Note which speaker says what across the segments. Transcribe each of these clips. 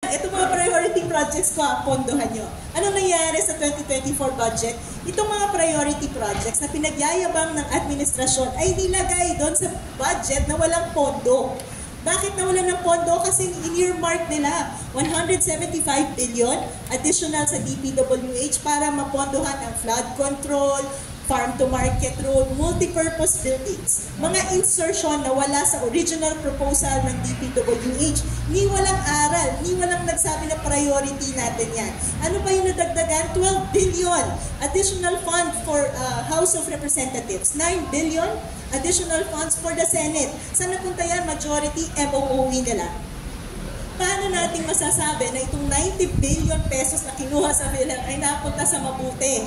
Speaker 1: Ito mga priority projects ko, pondohan nyo. Anong nangyari sa 2024 budget? Itong mga priority projects na pinagyayabang ng administrasyon ay nilagay doon sa budget na walang pondo. Bakit nawalan ng pondo? Kasi in-earmark nila 175 billion additional sa DPWH para mapondohan ang flood control, farm-to-market road, multi-purpose buildings. Mga insertion na wala sa original proposal ng DPWH. Ni walang aral, ni walang nagsabi na priority natin yan. Ano pa yung nadagdagan? 12 billion additional fund for House of Representatives. 9 billion additional funds for the Senate. Saan napunta yan? Majority MOOE nila. Paano natin masasabi na itong 90 billion pesos na kinuha sa PhilHealth ay napunta sa mabuti?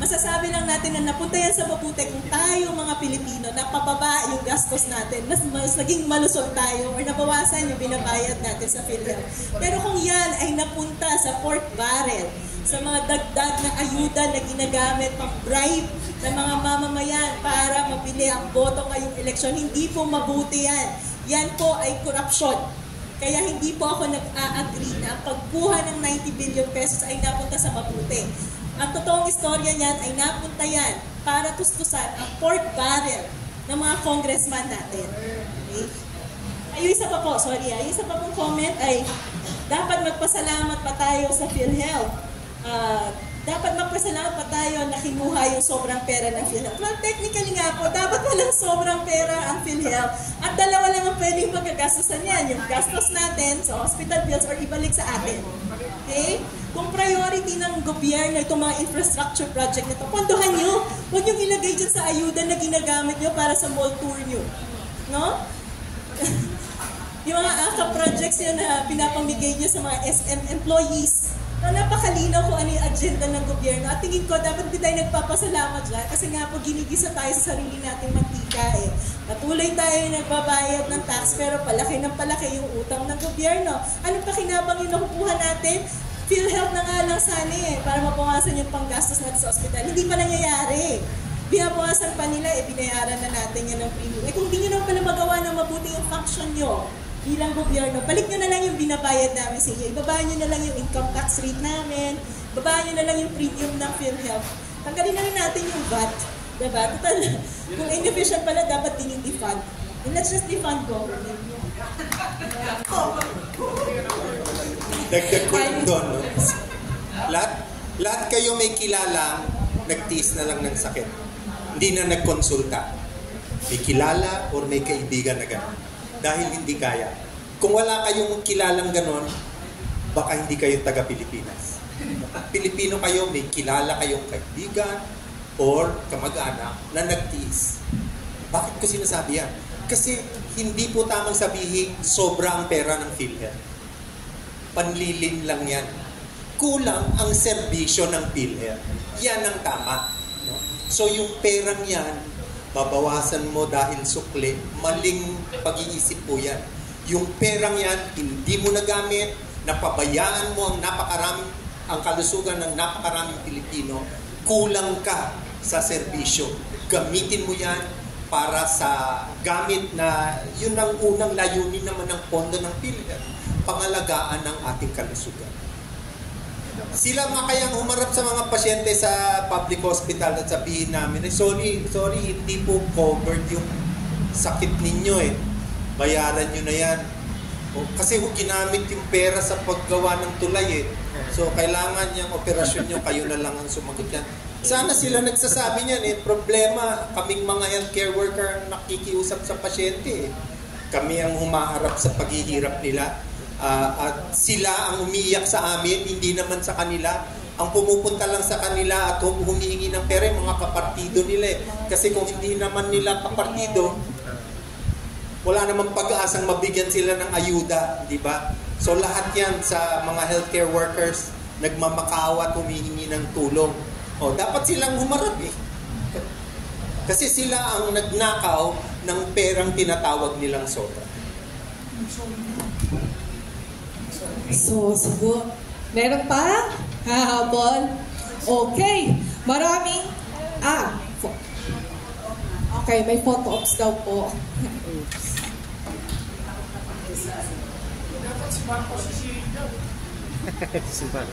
Speaker 1: Masasabi lang natin na napunta yan sa mabuti kung tayo mga Pilipino napababa yung gastos natin, mas naging malusog tayo or nabawasan yung binabayad natin sa PhilHealth. Pero kung yan ay napunta sa pork barrel, sa mga dagdag na ayuda na ginagamit pang bribe ng mga mamamayan para mapili ang boto ngayong eleksyon, hindi po mabuti yan. Yan po ay korupsyon. Kaya hindi po ako nag-a-agree na ang pagkuha ng 90 billion pesos ay napunta sa mabuti. Ang totoong istorya niyan ay napunta yan para tustusan ang pork barrel ng mga congressman natin. Okay? Ay, yung isa pa po, sorry. Yung isa pa pong comment ay dapat magpasalamat pa tayo sa PhilHealth. Dapat magpasalamat pa tayo na kinuha yung sobrang pera ng PhilHealth. Well, technically nga po, dapat walang sobrang pera ang PhilHealth. At dalawa lang ang pwedeng magagastusan yan. Yung gastos natin sa hospital bills or ibalik sa atin. Okay? Kung priority ng gobyerno itong mga infrastructure project na ito, pondohan nyo. Huwag nyo ilagay dyan sa ayuda na ginagamit nyo para sa mall tour nyo. No? Yung mga AKA projects yun na pinapamigay nyo sa mga SM employees. Napakalinaw kung ano yung agenda ng gobyerno. At tingin ko, dapat hindi tayo nagpapasalamat dyan kasi nga po ginigisa tayo sa sarili nating mantika eh. Patuloy tayo nagbabayad ng tax pero palaki ng palaki yung utang ng gobyerno. Ano pa kinabang yung nakukuha natin? PhilHealth na nga lang sana eh, para mabawasan yung panggastos natin sa ospital. Hindi pa nangyayari. Binabawasan pa nila, binayaran na natin yan ng premium. Kung hindi nyo naman pala magawa ng mabuti yung function nyo bilang gobyerno, balik nyo na lang yung binabayad namin sa inyo. Ibabaan nyo na lang yung income tax rate namin. Ibabaan nyo na lang yung premium ng PhilHealth. Tanggalin na rin natin yung VAT. Diba? Total, kung inefficient pala, dapat din yung defund. And let's just defund government.
Speaker 2: Dagdag ko lang doon. No? Lahat kayo may kilala, nagtiis na lang ng sakit. Hindi na nagkonsulta. May kilala or may kaibigan na gano'n. Dahil hindi kaya. Kung wala kayong kilalang gano'n, baka hindi kayo taga-Pilipinas. Pilipino kayo, may kilala kayong kaibigan or kamag-anak na nagtiis. Bakit ko sinasabi yan? Kasi hindi po tamang sabihin sobra ang pera ng PhilHealth. Panlilin lang yan. Kulang ang serbisyo ng PhilHealth. Yan ang tama. No? So yung perang yan, babawasan mo dahil sukli, maling pag-iisip po yan. Yung perang yan, hindi mo nagamit, napabayaan mo ang kalusugan ng napakaraming Pilipino, kulang ka sa serbisyo. Gamitin mo yan para sa gamit na yun ang unang layunin naman ng pondo ng PhilHealth. Pangalagaan ng ating kalusugan. Sila nga kayang humarap sa mga pasyente sa public hospital at sabihin namin, sorry, hindi po covered yung sakit ninyo eh. Bayaran nyo na yan. Kasi ginamit yung pera sa paggawa ng tulay eh. So kailangan yung operasyon nyo, kayo na lang ang sumagot yan. Sana sila nagsasabi niyan eh. Problema, kaming mga healthcare worker nakikiusap sa pasyente eh. Kami ang humaharap sa paghihirap nila. At sila ang umiiyak sa amin, hindi naman sa kanila. Ang pumupunta lang sa kanila at humihingi ng pera mga kapartido nila eh. Kasi kung hindi naman nila kapartido, wala namang pag-aasang mabigyan sila ng ayuda, di ba? So lahat yan sa mga healthcare workers, nagmamakawa at humihingi ng tulong. O, dapat silang humarap eh. Kasi sila ang nagnakaw ng perang tinatawag nilang sobra.
Speaker 3: So, siguro, meron pa? Hahabol? Okay. Maraming, okay, may photo ops daw po.
Speaker 4: Dapat si Marcos si Si Maro.